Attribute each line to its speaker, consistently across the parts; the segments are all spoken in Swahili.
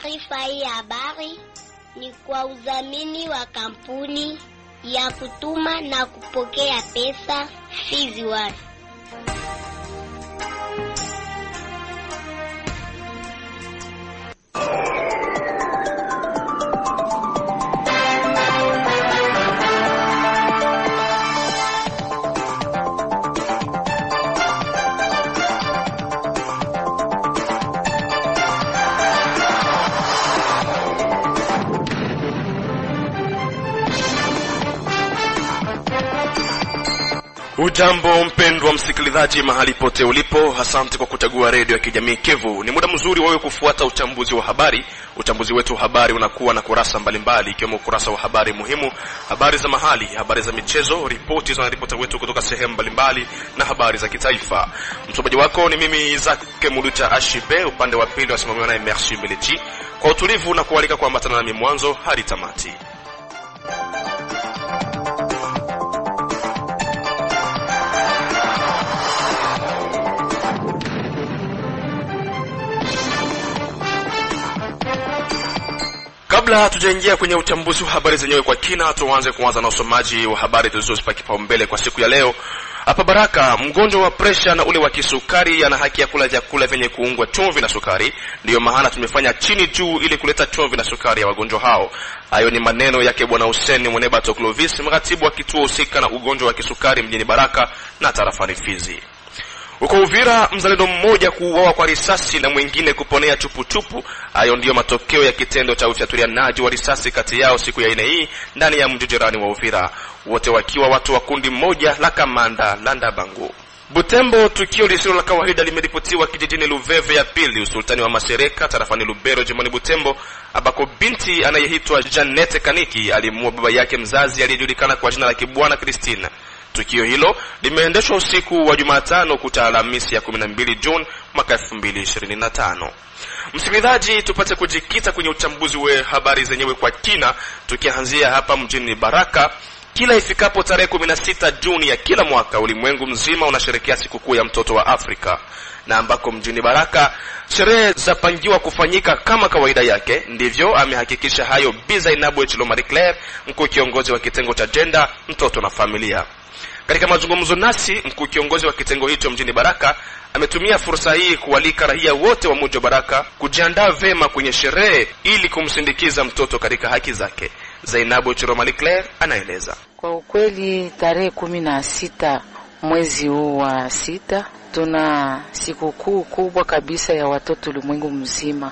Speaker 1: Taarifa hii habari ni kwa udhamini wa kampuni ya kutuma na kupokea pesa Fizi One.
Speaker 2: Ujambo mpendwa msikilizaji mahali pote ulipo, asante kwa kuchagua redio ya kijamii Kevu. Ni muda mzuri wewe kufuata uchambuzi wa habari. Uchambuzi wetu wa habari unakuwa na kurasa mbalimbali, ikiwemo kurasa wa habari muhimu, habari za mahali, habari za michezo, ripoti za ripota wetu kutoka sehemu mbalimbali na habari za kitaifa. Msomaji wako ni mimi Isaac Mulucha Ashibe, upande wa pili wasimamiwa naye Merci Belechi. Kwa utulivu na kualika kuambatana nami mwanzo hadi tamati. Kabla hatujaingia kwenye uchambuzi wa habari zenyewe kwa kina, tuanze na usomaji wa habari tulizozipa kipaumbele kwa siku ya leo. Hapa Baraka, mgonjwa wa presha na ule wa kisukari ana haki ya kula vyakula vyenye kuungwa chumvi na sukari. Ndio maana tumefanya chini juu ili kuleta chumvi na sukari ya wagonjwa hao. Hayo ni maneno yake Bwana Hussein Mwenebato Clovis, mratibu wa kituo husika na ugonjwa wa kisukari mjini Baraka na tarafani Fizi. Uko Uvira, mzalendo mmoja kuuawa kwa risasi na mwingine kuponea chupu. Hayo ndiyo matokeo ya kitendo cha ufyatulianaji wa risasi kati yao siku ya 4 hii ndani ya mji jirani wa Uvira, wote wakiwa watu wa kundi moja la Kamanda Landa Bangu. Butembo, tukio lisilo la kawaida limeripotiwa kijijini Luveve ya pili, usultani wa Masereka, tarafani Lubero, jimboni Butembo, ambako binti anayeitwa Janete Kaniki alimuua baba yake mzazi aliyejulikana kwa jina la Kibwana Christina. Tukio hilo limeendeshwa usiku wa Jumatano kuta Alhamisi ya 12 Juni mwaka 2025. Msikilizaji, tupate kujikita kwenye uchambuzi wa habari zenyewe kwa kina, tukianzia hapa mjini Baraka. Kila ifikapo tarehe 16 Juni ya kila mwaka, ulimwengu mzima unasherehekea sikukuu ya mtoto wa Afrika, na ambako mjini Baraka sherehe zapangiwa kufanyika kama kawaida yake. Ndivyo amehakikisha hayo Bi Zainabu Echilo Marie Claire, mkuu kiongozi wa kitengo cha gender, mtoto na familia. Katika mazungumzo nasi, mkuu kiongozi wa kitengo hicho mjini Baraka ametumia fursa hii kualika raia wote wa mji wa Baraka kujiandaa vema kwenye sherehe ili kumsindikiza mtoto katika haki zake. Zainabu Echilo Marie Claire anaeleza.
Speaker 3: Kwa ukweli tarehe 16 mwezi huu wa 6 tuna sikukuu kubwa kabisa ya watoto ulimwengu mzima.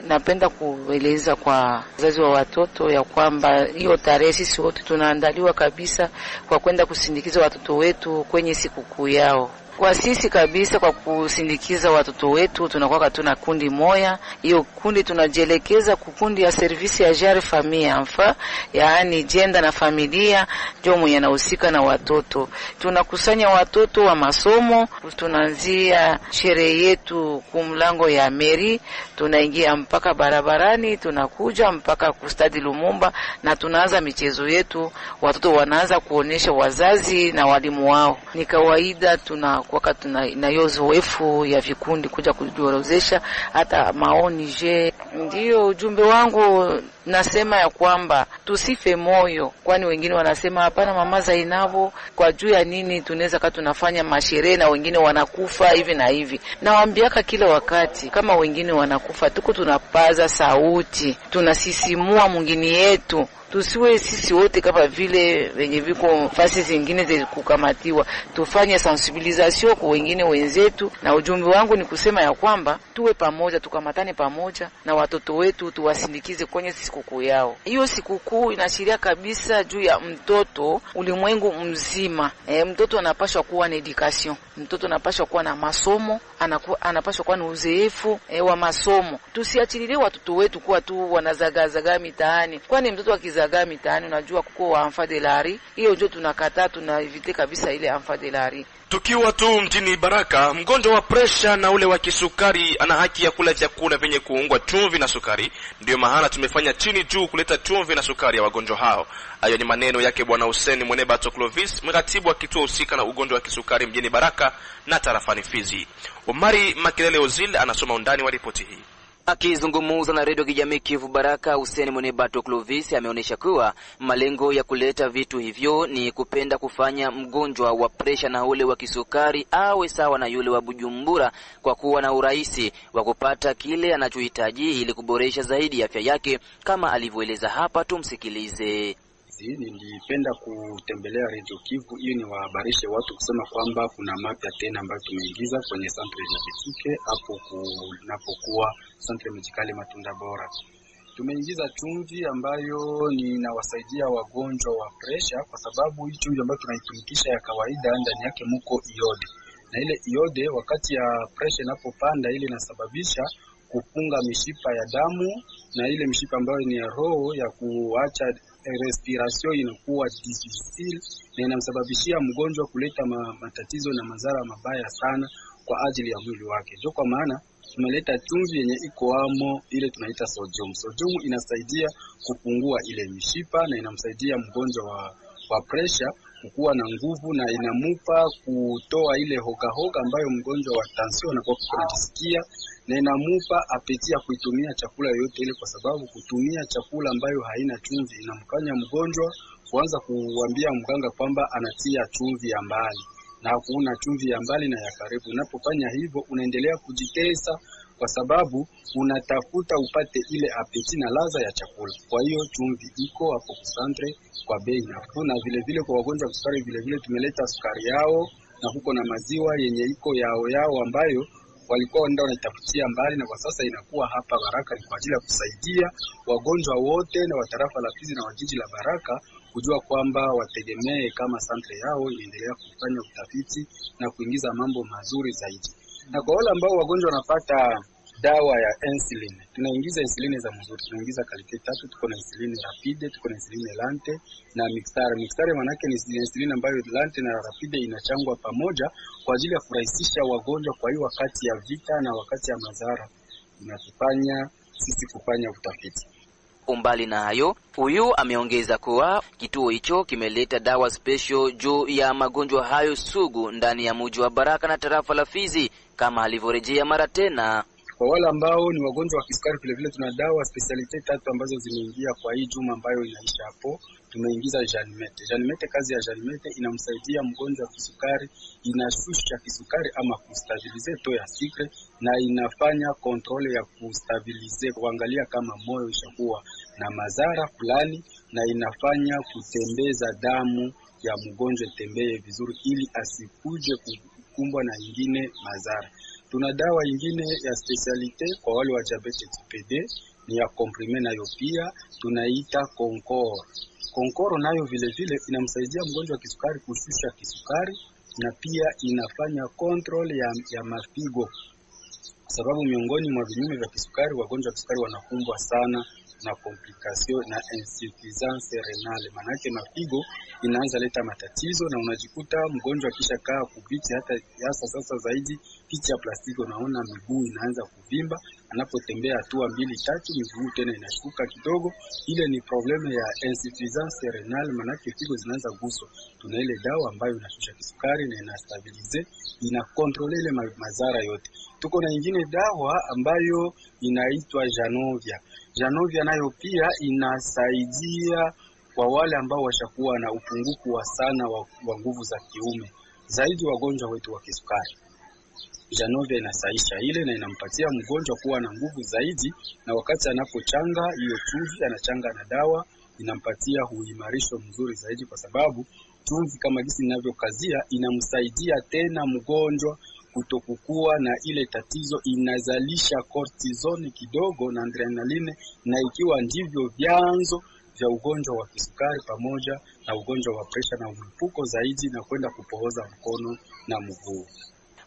Speaker 3: Napenda kueleza kwa wazazi wa watoto ya kwamba hiyo tarehe sisi wote tunaandaliwa kabisa kwa kwenda kusindikiza watoto wetu kwenye sikukuu yao. Kwa sisi kabisa kwa kusindikiza watoto wetu tunakuwa tuna kundi moja. Hiyo kundi tunajielekeza kukundi ya service ya Jare Famille Enfant, yaani jenda na familia, ndio mwenye anahusika na watoto. Tunakusanya watoto wa masomo, tunaanzia sherehe yetu kumlango ya meri, tunaingia mpaka barabarani, tunakuja mpaka kustadi Lumumba na tunaanza michezo yetu. Watoto wanaanza kuonesha wazazi na walimu wao. Ni kawaida wakati na yozoefu ya vikundi kuja kujiorozesha hata maoni. Ndio ujumbe wangu, nasema ya kwamba tusife moyo, kwani wengine wanasema hapana mama Zainabu, kwa juu ya nini tunaweza kama tunafanya masherehe na wengine wanakufa hivi na hivi. Nawaambiaka kila wakati kama wengine wanakufa, tuko tunapaza sauti, tunasisimua mwingine yetu. Tusiwe sisi wote kama vile wenye viko fasi zingine za kukamatiwa. Tufanye sensibilisation kwa wengine wenzetu, na ujumbe wangu ni kusema ya kwamba tuwe pamoja, tukamatane pamoja na watoto wetu, tuwasindikize kwenye sikukuu yao. Hiyo sikukuu inaashiria kabisa juu ya mtoto ulimwengu mzima. Mtoto anapaswa kuwa na education, mtoto anapaswa kuwa na masomo, anapaswa kuwa na uzoefu wa masomo. Tusiachilie watoto wetu kuwa tu wanazagazaga mitaani, kwani mtoto akizaga mitaani unajua kuko wa enfant de la rue. Hiyo ndio tunakataa, tunaevite kabisa ile enfant de la rue.
Speaker 2: Tukiwa tu mjini Baraka, mgonjwa wa presha na ule wa kisukari ana haki ya kula vyakula vyenye kuungwa chumvi na sukari. Ndio maana tumefanya chini juu kuleta chumvi na sukari ya wagonjwa hao. Hayo ni maneno yake Bwana Hussein Mwenebato Clovis, mratibu wa kituo husika na ugonjwa wa kisukari mjini Baraka na tarafani Fizi. Omari Makelele Ozil anasoma undani wa ripoti hii.
Speaker 4: Akizungumza na redio kijamii Kivu Baraka, Hussein Monebato Clovis ameonyesha kuwa malengo ya kuleta vitu hivyo ni kupenda kufanya mgonjwa wa presha na ule wa kisukari awe sawa na yule wa Bujumbura kwa kuwa na urahisi wa kupata kile anachohitaji ili kuboresha zaidi afya yake, kama alivyoeleza hapa. Tumsikilize.
Speaker 5: Nilipenda kutembelea Radio Kivu ili niwahabarishe watu kusema kwamba kuna mapya tena ambayo tumeingiza kwenye Centre Diabetike hapo kunapokuwa Centre Medicale Matunda Bora. Tumeingiza chumvi ambayo ninawasaidia wagonjwa wa pressure, kwa sababu hii chumvi ambayo tunaitumikisha ya kawaida ndani yake mko iode. Na ile iode wakati ya pressure inapopanda ile inasababisha kupunga mishipa ya damu, na ile mishipa ambayo ni ya roho ya kuacha respiration inakuwa difficile, na inamsababishia mgonjwa kuleta matatizo na madhara mabaya sana kwa ajili ya mwili wake. Ndio kwa maana tumeleta chumvi yenye iko amo ile tunaita sodium. Sodium inasaidia kupungua ile mishipa na inamsaidia mgonjwa wa pressure kukuwa na nguvu, na inamupa kutoa ile hoga ambayo mgonjwa wa tension anakuwa anajisikia, na inamupa apeti ya kuitumia chakula yote ile, kwa sababu kutumia chakula ambayo haina chumvi inamfanya mgonjwa kuanza kuambia mganga kwamba anatia chumvi ya mbali, na hakuna chumvi ya mbali na ya karibu. Unapofanya hivyo unaendelea kujitesa, kwa sababu unatafuta upate ile apeti na ladha ya chakula. Kwa hiyo chumvi iko hapo kusantre kwa bei nafuu, na vile kwa wagonjwa wa sukari vile tumeleta sukari yao, na huko na maziwa yenye iko yao ambayo walikuwa ndio wanaitafutia mbali, na kwa sasa inakuwa hapa Baraka ni kwa ajili ya kusaidia wagonjwa wote na wa tarafa la Fizi na wa jiji la Baraka kujua kwamba wategemee kama santre yao inaendelea kufanya utafiti na kuingiza mambo mazuri zaidi. Na kwa wale ambao wagonjwa wanapata dawa ya insulin, tunaingiza insulin za mzuri. Tunaingiza kalite 3, tuko na insulin rapide, tuko na insulin lente na mixtar. Mixtar maana yake ni insulin ambayo lente na rapide inachangwa pamoja kwa ajili ya kurahisisha wagonjwa kwa hiyo wakati ya vita na wakati ya madhara. Inatufanya sisi kufanya utafiti.
Speaker 4: Umbali na hayo, huyu ameongeza kuwa kituo hicho kimeleta dawa special juu ya magonjwa hayo sugu ndani ya mji wa Baraka na tarafa la Fizi, kama alivyorejea mara tena.
Speaker 5: Kwa wale ambao ni wagonjwa wa kisukari vile tuna dawa specialite 3 ambazo zimeingia kwa hii juma ambayo inaisha hapo. Tumeingiza Janimete. Janimete, kazi ya Janimete inamsaidia mgonjwa wa kisukari, inashusha kisukari ama kustabilize to ya sikre, na inafanya kontrole ya kustabilize, kuangalia kama moyo ishakuwa na madhara fulani, na inafanya kutembeza damu ya mgonjwa tembee vizuri ili asikuje kukumbwa na nyingine madhara. Tuna dawa nyingine ya specialite kwa wale wa diabetes type D, ni ya comprime nayo pia tunaita Concor. Concor nayo vile inamsaidia mgonjwa wa kisukari kushusha kisukari, na pia inafanya control ya mafigo, sababu miongoni mwa vinyume vya kisukari wagonjwa wa kisukari wanakumbwa sana na complication na insuffisance renale. Maana yake mafigo inaanza leta matatizo, na unajikuta mgonjwa kisha kaa kubiti hata sasa zaidi kiti ya plastiki, unaona miguu inaanza kuvimba, anapotembea hatua 2-3 miguu tena inashuka kidogo. Ile ni probleme ya insuffisance renale, maana yake figo zinaanza guswa. Tuna ile dawa ambayo inashusha kisukari na inastabilize, ina control ile madhara yote. Tuko na nyingine dawa ambayo inaitwa Janovia. Janovia nayo pia inasaidia kwa wale ambao washakuwa na upungufu wa sana wa nguvu za kiume, zaidi wagonjwa wetu wa kisukari. Janovia inasaisha ile na inampatia mgonjwa kuwa na nguvu zaidi, na wakati anapochanga hiyo chumvi anachanga na dawa, inampatia uimarisho mzuri zaidi, kwa sababu chumvi kama jinsi ninavyokazia inamsaidia tena mgonjwa kutokukua na ile tatizo, inazalisha cortisone kidogo na adrenaline, na ikiwa ndivyo vyanzo vya ugonjwa wa kisukari pamoja na ugonjwa wa presha na mlipuko zaidi, na kwenda kupohoza mkono na mguu.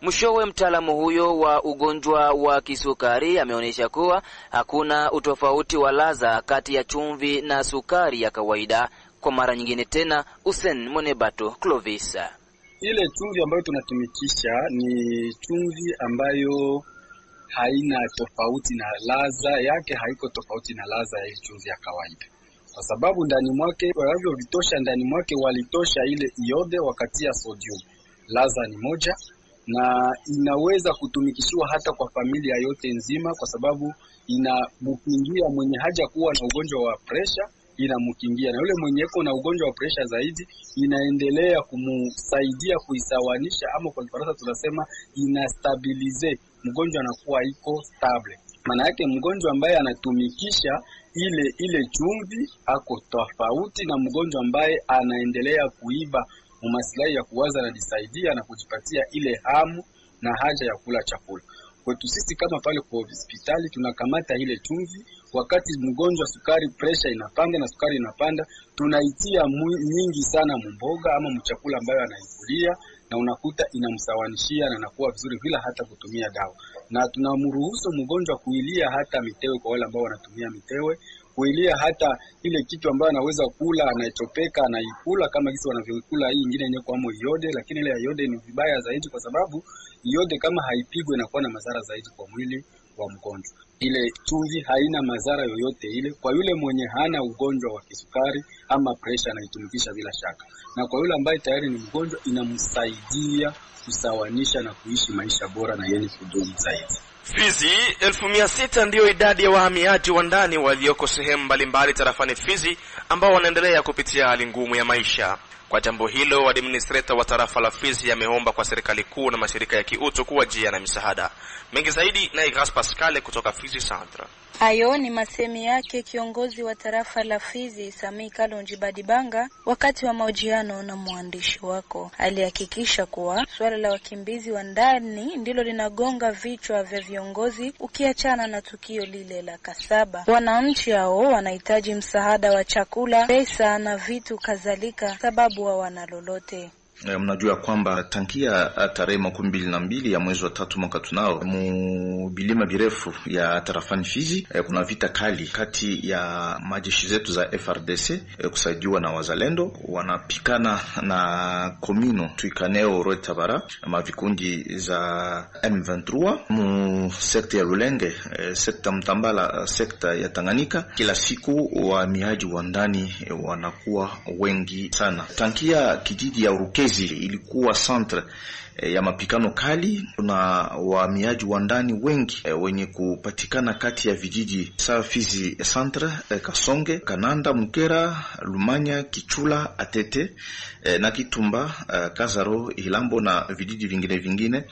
Speaker 4: Mwishowe, mtaalamu huyo wa ugonjwa wa kisukari ameonyesha kuwa hakuna utofauti wa ladha kati ya chumvi na sukari ya kawaida. Kwa mara nyingine tena, Hussein Monebato Clovis.
Speaker 5: Ile chumvi ambayo tunatumikisha ni chumvi ambayo haina tofauti na ladha yake, haiko tofauti na ladha ya chumvi ya kawaida, kwa sababu ndani mwake walivyovitosha ndani mwake walitosha ile iode wakati ya sodium. Ladha ni moja na inaweza kutumikishiwa hata kwa familia yote nzima, kwa sababu inamkingia mwenye haja kuwa na ugonjwa wa pressure, inamkingia na yule mwenye iko na ugonjwa wa pressure zaidi inaendelea kumsaidia kuisawanisha, ama kwa Kifaransa tunasema inastabilize, mgonjwa anakuwa iko stable. Maana yake mgonjwa ambaye anatumikisha ile chumvi ako tofauti na mgonjwa ambaye anaendelea kuiba maslahi ya kuwaza na disaidia na kujipatia ile hamu na haja ya kula chakula. Kwetu sisi kama pale kwa hospitali tunakamata ile chumvi, wakati mgonjwa sukari pressure inapanda na sukari inapanda, tunaitia nyingi sana mboga ama mchakula ambayo anaikulia, na unakuta inamsawanishia na anakuwa vizuri bila hata kutumia dawa. Na tunamruhusu mgonjwa kuilia hata mitewe, kwa wale ambao wanatumia mitewe, kuilia hata ile kitu ambayo anaweza kula, anaichopeka anaikula kama jinsi wanavyokula hii nyingine yenyewe kwa iode. Lakini ile iode ni vibaya zaidi, kwa sababu iode kama haipigwe inakuwa na madhara zaidi kwa mwili wa mgonjwa. Ile chumvi haina madhara yoyote ile kwa yule mwenye hana ugonjwa wa kisukari ama pressure, anaitumikisha bila shaka, na kwa yule ambaye tayari ni mgonjwa inamsaidia kusawanisha na kuishi maisha bora na yenye kudumu zaidi.
Speaker 2: Fizi 1600 ndiyo idadi ya wahamiaji wa ndani walioko sehemu mbalimbali tarafani Fizi ambao wanaendelea kupitia hali ngumu ya maisha. Kwa jambo hilo, administrator wa tarafa la Fizi ameomba kwa serikali kuu na mashirika ya kiutu kuwajia na misaada. Mengi zaidi na Igras Pascal kutoka Fizi Centre.
Speaker 6: Hayo ni masemi yake kiongozi wa tarafa la Fizi Sami Kalonji Badibanga wakati wa mahojiano na mwandishi wako. Alihakikisha kuwa swala la wakimbizi wa ndani ndilo linagonga vichwa vya viongozi, ukiachana na tukio lile la Kasaba. Wananchi hao wanahitaji msaada wa chakula, pesa na vitu kadhalika, sababu hawana lolote.
Speaker 7: Mnajua kwamba tangia tarehe 22 ya mwezi wa 3 mwaka tunao bilima virefu ya tarafani Fizi kuna vita kali kati ya majeshi zetu za FRDC kusaidiwa na wazalendo, wanapikana na komino tuikaneo Roitabara ama vikundi za M23 mu sekta ya Rulenge, sekta Mtambala, sekta ya Tanganyika. Kila siku wahamiaji wa ndani wanakuwa wengi sana. Tangia kijiji ya Urukezi ilikuwa centre ya mapikano kali, kuna wahamiaji wa ndani wengi wenye kupatikana kati ya vijiji sawa Fizi Centre, Kasonge, Kananda, Mukera, Lumanya, Kichula, Atete na Kitumba, Kazaro, Hilambo na vijiji vingine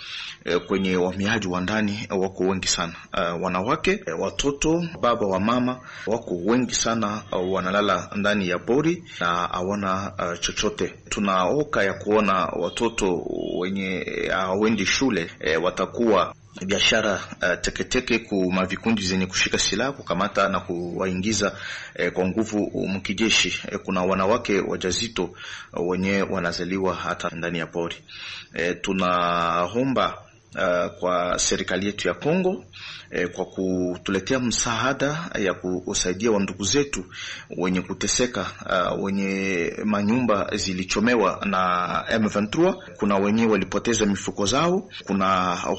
Speaker 7: kwenye wahamiaji wa ndani wako wengi sana. Wanawake, watoto, baba wa mama wako wengi sana, wanalala ndani ya pori na hawana chochote. Tunaoka ya kuona watoto wenye hawendi shule watakuwa biashara teketeke ku mavikundi zenye kushika silaha kukamata na kuwaingiza kwa nguvu mkijeshi. Kuna wanawake wajazito wenye wanazaliwa hata ndani ya pori. Tunaomba kwa serikali yetu ya Kongo kwa kutuletea msaada ya kusaidia wandugu zetu wenye kuteseka, wenye manyumba zilichomewa na M23, kuna wenye walipoteza mifuko zao, kuna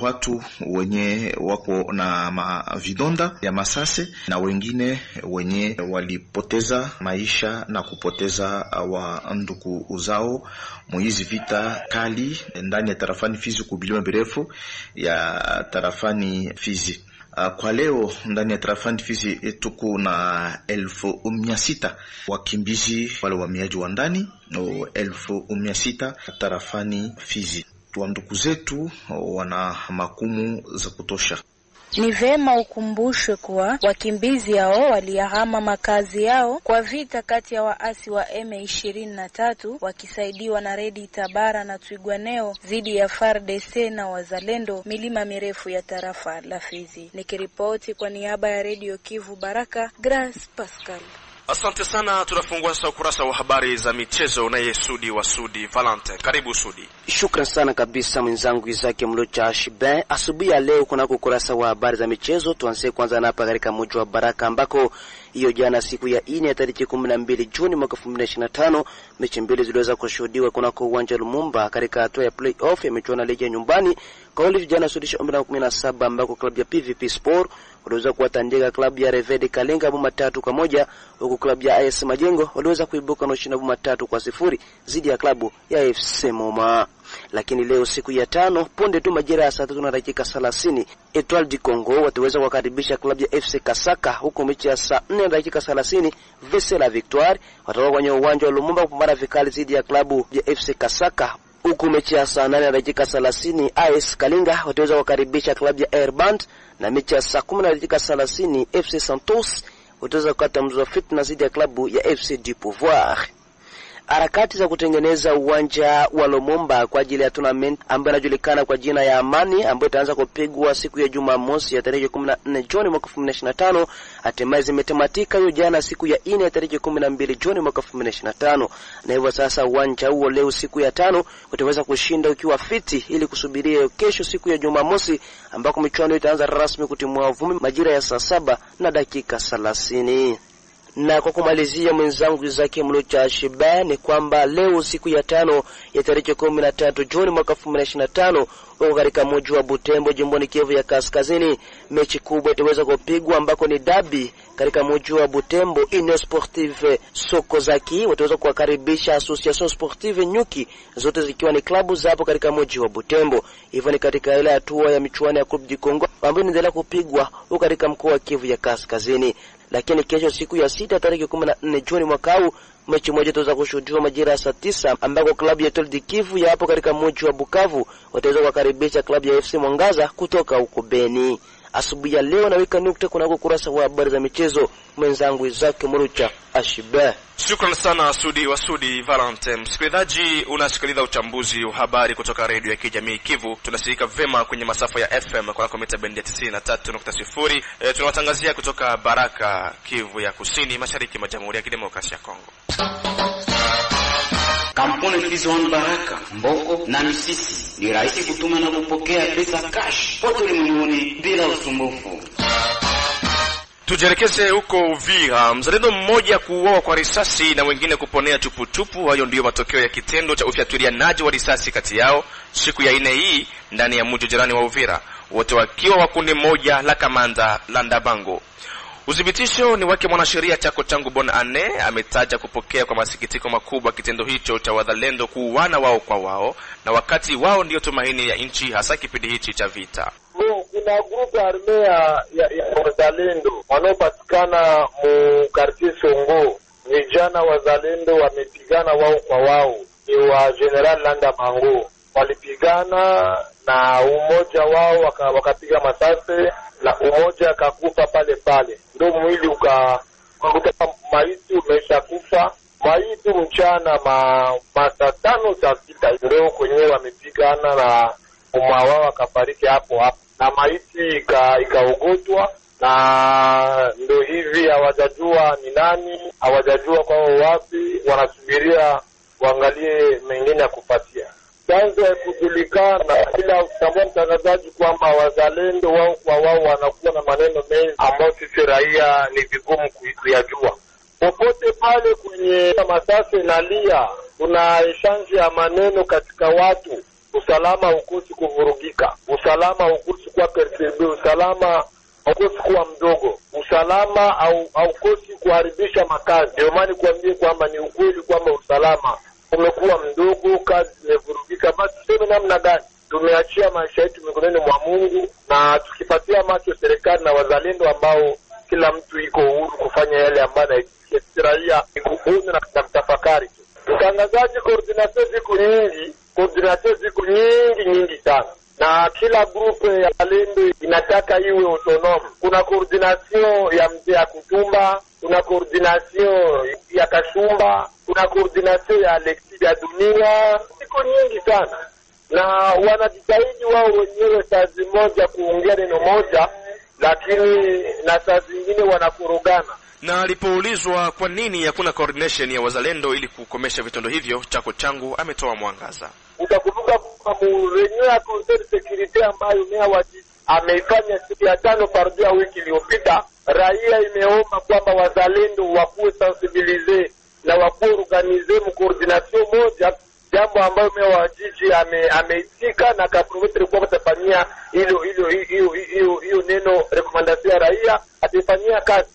Speaker 7: watu wenye wako na mavidonda ya masase na wengine wenye walipoteza maisha na kupoteza wa ndugu zao mwizi vita kali ndani ya tarafani Fizi kubilima birefu ya tarafani Fizi. Kwa leo ndani ya tarafani Fizi tuko na 1600 wakimbizi wale wahamiaji wa ndani, 1600 tarafani Fizi. Ndugu zetu wana makumu za kutosha.
Speaker 6: Ni vema ukumbushwe kuwa wakimbizi hao waliyahama makazi yao kwa vita kati ya waasi wa M23 wakisaidiwa na Redi Tabara na Twigwaneo dhidi ya FARDC na wazalendo milima mirefu ya tarafa la Fizi. Nikiripoti kwa niaba ya Radio Kivu Baraka, Grace Pascal.
Speaker 2: Asante sana. Tunafungua sasa ukurasa wa habari za michezo na Yesudi wa Sudi Valentine. Karibu Sudi.
Speaker 8: Shukran sana kabisa mwenzangu Isaki Mlocha Shiben. Asubuhi ya leo kuna ukurasa wa habari za michezo. Tuanze kwanza na hapa katika mji wa Baraka ambako hiyo jana siku ya 4 tarehe 12 Juni mwaka 2025 mechi mbili ziliweza kushuhudiwa kunako uwanja Lumumba katika hatua ya playoff ya michuano ya ligi ya nyumbani. Kwa wale vijana Sudisha 17 ambako klabu ya PVP Sport waliweza kuwatandika klabu ya Revedi Kalenga bao 3-1, huku klabu ya AS Majengo waliweza kuibuka na ushindi bao 3-0 dhidi ya klabu ya FC Moma. Lakini leo siku ya tano, punde tu majira ya saa 3 na dakika 30, Etoile du Congo wataweza kukaribisha klabu ya FC Kasaka, huko mechi ya saa 4 na dakika 30 Vese la Victoire watakuwa kwenye uwanja wa Lumumba kupambana vikali dhidi ya klabu ya FC Kasaka. Huku mechi ya saa 8 na dakika 30 AS Kalinga wataweza kukaribisha klabu ya Airband, na mechi ya saa 10 na dakika 30 FC Santos wataweza kukata mzozo fitna dhidi ya klabu ya FC du Pouvoir. Harakati za kutengeneza uwanja wa Lumumba kwa ajili ya tournament ambayo inajulikana kwa jina ya Amani, ambayo itaanza kupigwa siku ya Jumamosi ya tarehe 14 Juni mwaka 2025, hatimaye zimetamatika hiyo jana siku ya 4 ya tarehe 12 Juni mwaka 2025. Na hivyo sasa uwanja huo leo siku ya 5 utaweza kushinda ukiwa fiti ili kusubiria kesho siku ya Jumamosi ambako michuano itaanza rasmi kutimua vumbi majira ya saa 7 na dakika 30. Na kwa kumalizia, mwenzangu Zake Mlucha Shiba, ni kwamba leo siku ya 5 ya tarehe 13 Juni mwaka 2025 huko katika mji wa Butembo jimboni Kivu ya Kaskazini, mechi kubwa itaweza kupigwa ambako ni dabi katika mji wa Butembo. Union Sportive Sokozaki wataweza kuwakaribisha Association Sportive Nyuki, zote zikiwa ni klabu za hapo katika mji wa Butembo. Hivyo ni katika ile hatua ya michuano ya Coupe du Congo ambayo inaendelea kupigwa huko katika mkoa wa Kivu ya Kaskazini. Lakini kesho siku ya 6 tarehe 14 Juni mwaka huu, mechi moja itaweza kushuhudiwa majira ya saa 9 ambako klabu ya Etoile du Kivu ya hapo katika mji wa Bukavu wataweza kukaribisha klabu ya FC Mwangaza kutoka huko Beni. Asubuhi ya leo naweka nukta kuna kurasa wa habari za michezo, mwenzangu Isaac Murucha Ashiba.
Speaker 2: Shukrani sana Sudi Valentine. Msikilizaji, unasikiliza uchambuzi wa habari kutoka redio ya kijamii Kivu. Tunasikika vema kwenye masafa ya FM kwa mita bendi ya 93.0. Tunawatangazia kutoka Baraka, Kivu ya Kusini, mashariki mwa Jamhuri ya Kidemokrasia ya Kongo.
Speaker 9: Kampuni Fizon Baraka, Mboko na Misisi ni rahisi kutuma na kupokea pesa cash pote ulimwenguni bila usumbufu.
Speaker 2: Tujelekeze huko Uvira. Mzalendo mmoja kuuawa kwa risasi na wengine kuponea tuputupu. Hayo ndiyo matokeo ya kitendo cha ufyatulianaji wa risasi kati yao siku ya 4 hii ndani ya mji jirani wa Uvira, wote wakiwa wa kundi moja la Kamanda la Ndabango. Udhibitisho ni wake mwanasheria Chako Changu Bona Ane ametaja kupokea kwa masikitiko makubwa kitendo hicho cha wazalendo kuuana wao kwa wao, na wakati wao ndio tumaini ya nchi, hasa kipindi hichi cha vita.
Speaker 10: Kuna grupu armea ya wazalendo wanaopatikana mu quartier Songo. Vijana wazalendo wamepigana wao kwa wao, ni wa General Landa Mango. Walipigana na umoja wao wakapiga masase na umoja akakufa pale pale. Ndio mwili ukakuta maiti umesha kufa. Maiti mchana saa 5 saa 6 ndio kwenyewe wamepigana na wao akafariki hapo hapo. Na maiti ikaogotwa, na ndio hivi hawajajua ni nani, hawajajua kwao wapi, wanasubiria waangalie mengine ya kupatia. Kwanza kujulikana ila utambua mtangazaji kwamba wazalendo wao kwa wao wanakuwa na maneno mengi ambayo sisi raia ni vigumu kuyajua. Popote pale kwenye masase nalia, kuna exchange ya maneno katika watu. Usalama ukosi kuvurugika, usalama ukosi kuwa perturbe, usalama ukosi kuwa mdogo, usalama au ukosi kuharibisha makazi. Ndio maana kuambie kwamba ni ukweli kwamba usalama umekuwa mdogo, kazi imevurugika. Basi sema namna gani? Tumeachia maisha yetu mikononi mwa Mungu, na tukipatia macho serikali na wazalendo ambao kila mtu iko huru kufanya yale ambayo anaikia raia, iko na kutafakari. Mtangazaji, coordination ziko nyingi sana, na kila grupu ya wazalendo inataka iwe autonome. Kuna coordination ya mzee ya Kutumba, kuna coordination ya Kashumba, kuna coordination ya Alexis ya Dunia. Ziko nyingi sana, na wanajitahidi wao wenyewe saa moja kuongea neno moja, lakini na saa zingine wanakurugana.
Speaker 2: Na alipoulizwa kwa nini hakuna coordination ya wazalendo ili kukomesha vitendo hivyo, Chako Changu ametoa mwangaza.
Speaker 10: Utakumbuka kwa reunion ya Conseil de Sécurité ambayo meya ameifanya siku ya 5 pardia wiki iliyopita, raia imeomba kwamba wazalendo wakuwe sensibilize na wakuwe organize mu coordination moja, jambo ambayo meya wa jiji ameitika na kaprometre kwa kutafanyia hiyo neno recommendation ya raia atafanyia kazi.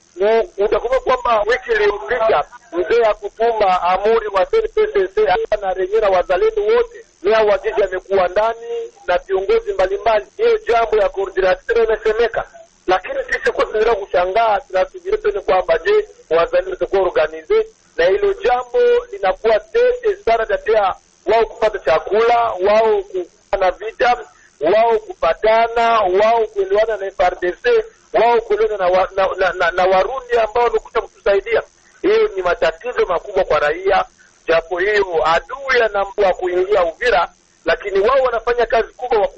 Speaker 10: Utakumbuka kwamba wiki iliyopita mzee ya Kutumba amuri wa CNPSC na renyera wazalendo wote meya wa jiji amekuwa ndani na viongozi mbalimbali. Hiyo jambo ya coordination imesemeka, lakini sisi kwa tunataka kushangaa, tunasubiri ni kwamba je, wazalendo watakuwa organize, na hilo jambo linakuwa tete sana tatea wao kupata chakula, wao kupana vita, wao kupatana, wao kuelewana na FARDC, wao kuelewana na Warundi ambao wamekuja kutusaidia. Hiyo ni matatizo makubwa kwa raia, japo hiyo adui anaamua kuingia Uvira, lakini wao wanafanya kazi kubwa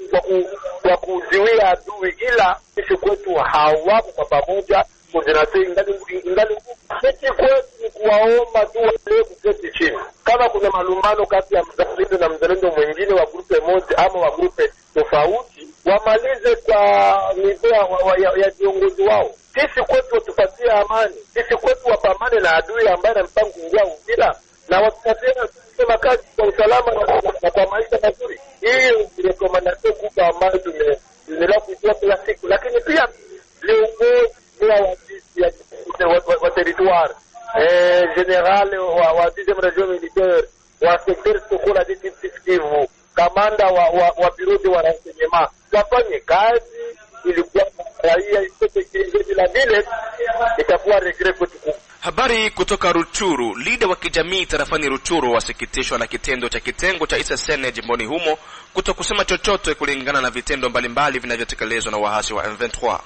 Speaker 10: wa kuziwia adui, ila sisi kwetu hawako kwa pamoja. Ingali sisi kwetu ni kuwaomba tu wale kuketi chini. Kama kuna malumbano kati ya mzalendo na mzalendo mwingine wa grupe moja ama wa grupe tofauti, wamalize kwa mikoa ya viongozi wao. Sisi kwetu watupatie amani, sisi kwetu wapambane na adui ambaye anampango kuingia Uvira, na watupatie kusema kazi kwa usalama na kwa maisha mazuri. Hiyo ni rekomandasyon kubwa ambayo tumeendelea kuitoa kila siku, lakini pia viongozi wa territoire, general wa 10e region militaire, wa secteur Sokola Kivu, kamanda wa bureau de renseignement, wafanye kazi ilikuwa raia isote la vile itakuwa regret kwetu.
Speaker 2: Habari kutoka Ruchuru. Leader wa kijamii tarafani Ruchuru wasikitishwa na kitendo cha kitengo cha SSN jimboni humo kutokusema chochote kulingana na vitendo mbalimbali vinavyotekelezwa na waasi wa M23.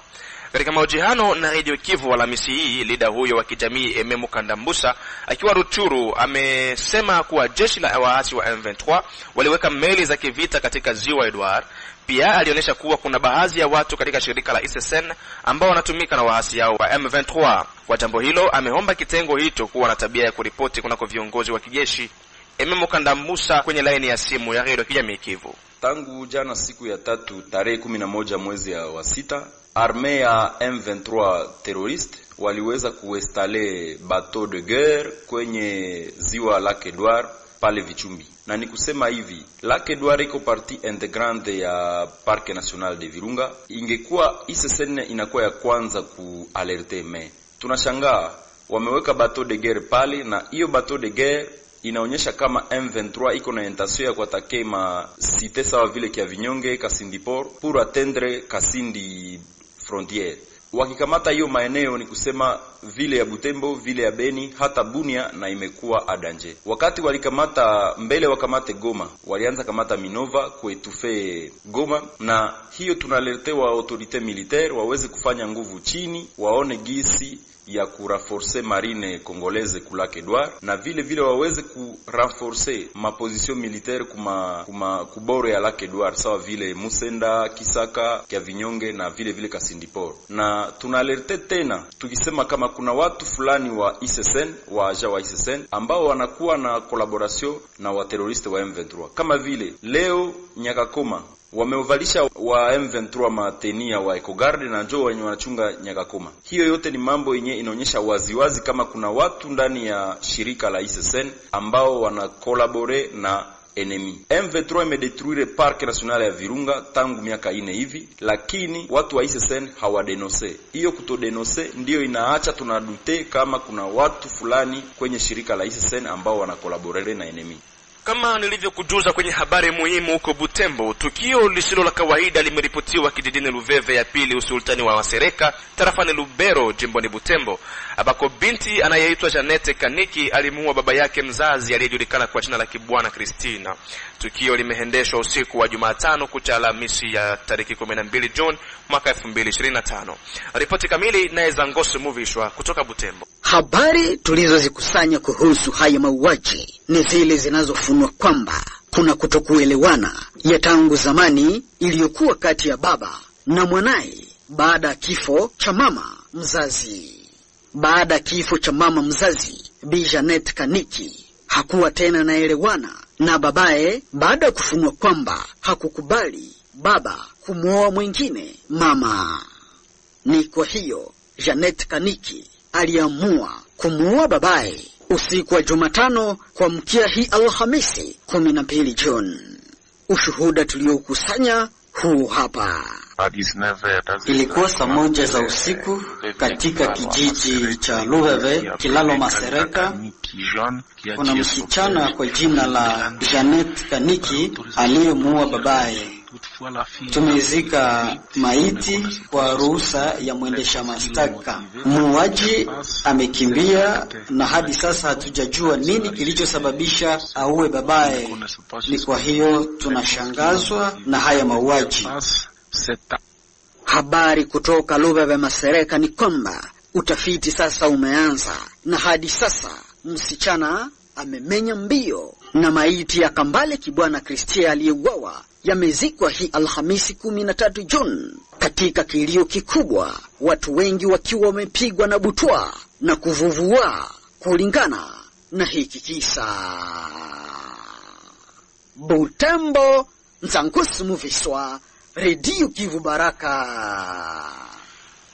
Speaker 2: Katika mahojiano na Radio Kivu Alhamisi hii, leader huyo wa kijamii Ememu Kandambusa akiwa Ruchuru amesema kuwa jeshi la waasi wa M23 waliweka meli za kivita katika ziwa Edward. Pia alionyesha kuwa kuna baadhi ya watu katika shirika la SSN ambao wanatumika na waasi hao wa M23. Kwa jambo hilo ameomba kitengo hicho kuwa na tabia ya kuripoti kunako viongozi wa kijeshi. Ememu Kandambusa kwenye laini ya simu ya Radio Kijamii Kivu.
Speaker 11: Tangu jana siku ya 3 tarehe 11 mwezi wa 6, armée ya M23 terroriste waliweza kuinstale bateau de guerre kwenye ziwa Lac Edward pale Vichumbi. Na ni kusema hivi, Lac Edward iko partie intégrante ya Parc National de Virunga. Ingekuwa SSN inakuwa ya kwanza kualerte, me tunashangaa wameweka bateau de guerre pale, na hiyo bateau de guerre inaonyesha kama M23 iko na intention ya kuatake ma cité sawa vile kia Vinyonge, Kasindi Port pour atteindre Kasindi frontière. Wakikamata hiyo maeneo ni kusema vile ya Butembo, vile ya Beni, hata Bunia na imekuwa adanje. Wakati walikamata mbele wakamate Goma, walianza kamata Minova kuetufe Goma, na hiyo tunaletewa autorité militaire waweze kufanya nguvu chini, waone gisi ya kurenforcer marine congolaise ku Lac Edward, na vile vile waweze kurenforcer ma position militaire kubore ya Lac Edward sawa vile Musenda, Kisaka, Kia Vinyonge na vile vile Kasindi Port. Na tunalerte tena tukisema kama kuna watu fulani wa SSN, wa aja wa SSN ambao wanakuwa na collaboration na wa terroriste wa M23, kama vile leo Nyakakoma wameuvalisha wa M23 matenia wa EcoGuard na njoo wenye wanachunga Nyakakoma. Hiyo yote ni mambo yenye inaonyesha waziwazi kama kuna watu ndani ya shirika la SSN ambao wana collaborate na enemy. M23 imedetruire Parc National ya Virunga tangu miaka 4 hivi, lakini watu wa SSN hawadenose. Hiyo kutodenose ndio inaacha tunadute kama kuna watu fulani kwenye shirika la SSN ambao wana collaborate na enemy.
Speaker 2: Kama nilivyokujuza kwenye habari muhimu huko Butembo, tukio lisilo la kawaida limeripotiwa kijijini Luveve ya pili usultani wa Wasereka tarafani Lubero jimboni Butembo, ambako binti anayeitwa Janete Kaniki alimuua baba yake mzazi aliyejulikana kwa jina la Kibwana Kristina. Tukio limehendeshwa usiku wa Jumatano kucha Alhamisi ya tarehe 12 Juni mwaka 2025. Ripoti kamili naye Zangosu Muvishwa kutoka Butembo.
Speaker 12: Habari tulizozikusanya kuhusu haya mauaji ni zile zinazofunua kwamba kuna kutokuelewana ya tangu zamani iliyokuwa kati ya baba na mwanae baada ya kifo cha mama mzazi. Baada ya kifo cha mama mzazi, Bi Janet Kaniki hakuwa tena naelewana na babaye baada ya kufunua kwamba hakukubali baba kumuoa mwingine mama. Ni kwa hiyo Janet Kaniki aliamua kumuoa babaye usiku wa Jumatano kuamkia hii Alhamisi 12 Juni. Ushuhuda tuliokusanya Huu hapa. Ilikuwa saa moja za usiku katika kijiji cha Lubeve, Kilalo Masereka. Kuna msichana kwa jina la Janet Kaniki aliyemuua babaye. Tumezika maiti kwa ruhusa ya mwendesha mashtaka. Muuaji amekimbia na hadi sasa hatujajua nini kilichosababisha auwe babaye. Ni kwa hiyo tunashangazwa na haya mauaji. Habari kutoka Lubeve Masereka ni kwamba utafiti sasa umeanza na hadi sasa msichana amemenya mbio na maiti ya Kambale Kibwana Kristia aliyeuawa yamezikwa hii Alhamisi 13 Juni katika kilio kikubwa, watu wengi wakiwa wamepigwa na butwa na kuvuvua kulingana na hiki kisa. Butembo, Nzankusu Muviswa, Radio Kivu Baraka.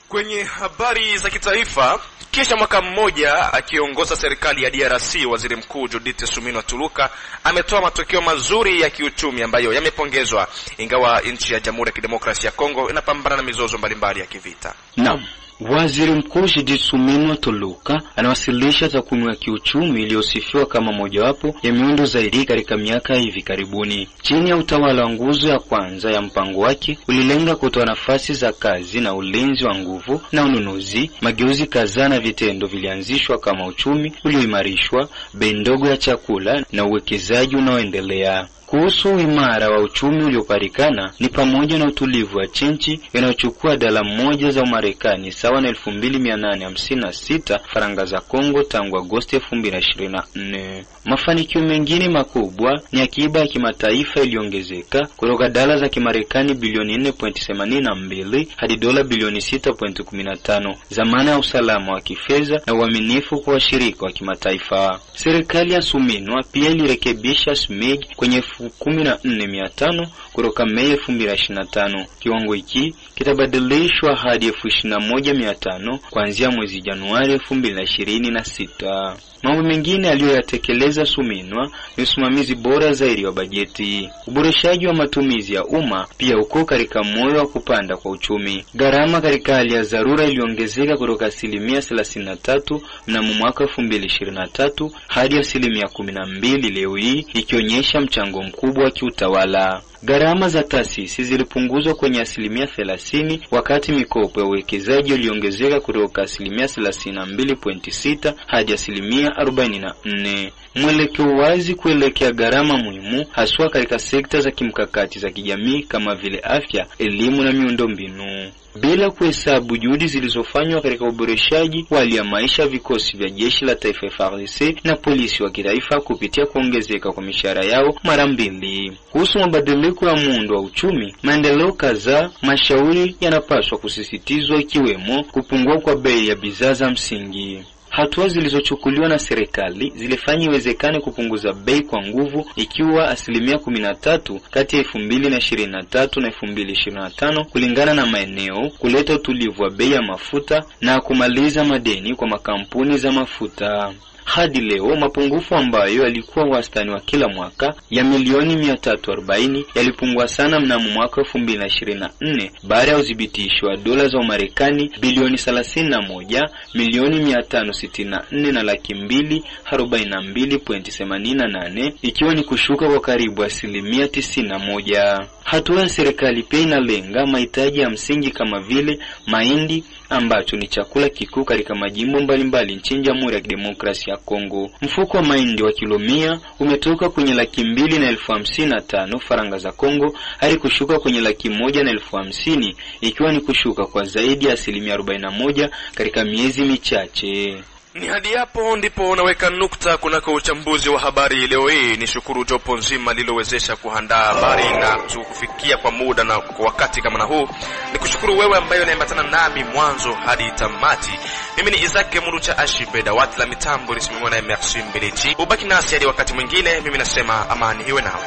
Speaker 2: Kwenye habari za kitaifa, kisha mwaka mmoja akiongoza serikali ya DRC, waziri mkuu Judith Suminwa Tuluka ametoa matokeo mazuri ya kiuchumi ambayo yamepongezwa, ingawa nchi ya Jamhuri ya Kidemokrasia ya Kongo inapambana na mizozo mbalimbali ya kivita.
Speaker 13: Naam. Waziri mkuu Judith Suminwa Tuluka anawasilisha takwimu ya kiuchumi iliyosifiwa kama mojawapo ya miundo zaidi katika miaka hivi karibuni. Chini ya utawala wa nguzo ya kwanza ya mpango wake ulilenga kutoa nafasi za kazi na ulinzi wa nguvu na ununuzi. Mageuzi kadhaa na vitendo vilianzishwa kama uchumi ulioimarishwa, bei ndogo ya chakula na uwekezaji unaoendelea. Kuhusu imara wa uchumi uliopatikana ni pamoja na utulivu wa chenchi inayochukua dola moja za Umarekani sawa na 2856 faranga za Kongo tangu Agosti 2024. Mafanikio mengine makubwa ni akiba ya kimataifa iliongezeka kutoka dola za Kimarekani bilioni 4.82 hadi dola bilioni 6.15, zamana ya usalama wa kifedha na uaminifu kwa washirika wa kimataifa. Serikali ya Suminwa pia ilirekebisha SMIG kwenye 14,500 kutoka Mei 2025. Kiwango hiki kitabadilishwa hadi 21,500 kuanzia mwezi Januari 2026. Mambo mengine aliyoyatekeleza Suminwa ni usimamizi bora zaidi wa bajeti. Uboreshaji wa matumizi ya umma pia uko katika moyo wa kupanda kwa uchumi. Gharama katika hali ya dharura iliongezeka kutoka 33% mnamo mwaka 2023 hadi 12% leo hii, ikionyesha mchango mkubwa wa kiutawala. Gharama za taasisi zilipunguzwa kwenye 30% wakati mikopo ya uwekezaji iliongezeka kutoka 32.6 hadi 44. Mwelekeo wazi kuelekea gharama muhimu haswa katika sekta za kimkakati za kijamii kama vile afya, elimu na miundombinu. Bila kuhesabu juhudi zilizofanywa katika uboreshaji wa hali ya maisha vikosi vya jeshi la taifa FARDC na polisi wa kitaifa kupitia kuongezeka kwa mishahara yao mara 2. Kuhusu mabadiliko ya muundo wa uchumi, maendeleo kadhaa mashauri yanapaswa kusisitizwa, ikiwemo kupungua kwa bei ya bidhaa za msingi. Hatua zilizochukuliwa na serikali zilifanya iwezekane kupunguza bei kwa nguvu, ikiwa 13% kati ya 2023 na 2025 kulingana na maeneo, kuleta utulivu wa bei ya mafuta na kumaliza madeni kwa makampuni za mafuta. Hadi leo mapungufu ambayo yalikuwa wastani wa kila mwaka ya milioni 340 yalipungua sana mnamo mwaka 2024 baada ya udhibitisho wa dola za Marekani bilioni 31 milioni 564 na laki 242.88, ikiwa ni kushuka kwa karibu 91%. Hatua ya serikali pia inalenga mahitaji ya msingi kama vile mahindi, ambacho ni chakula kikuu katika majimbo mbalimbali nchini Jamhuri ya Kidemokrasia ya Kongo. Mfuko wa mahindi wa kilo 100 umetoka kwenye 2,255 faranga za Kongo hadi kushuka kwenye 1,150,000, ikiwa ni kushuka kwa zaidi ya 41% katika miezi michache.
Speaker 2: Ni hadi hapo ndipo unaweka nukta kunako uchambuzi wa habari leo hii. Ni shukuru jopo nzima lilowezesha kuandaa habari na kufikia kwa muda na kwa wakati kama na huu. Ni kushukuru wewe ambaye unaambatana nami mwanzo hadi tamati. Mimi ni Isaac Murucha Ashibe, dawati la mitambo lisimamiwa na Merci Mbelechi. Ubaki nasi hadi wakati mwingine. Mimi nasema amani iwe nawe.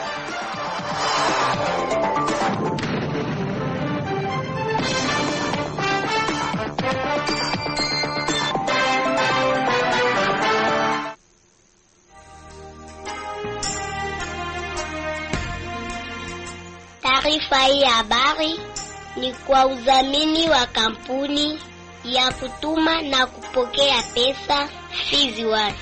Speaker 1: Taarifa hii habari ni kwa udhamini wa kampuni ya kutuma na kupokea pesa Fizi One.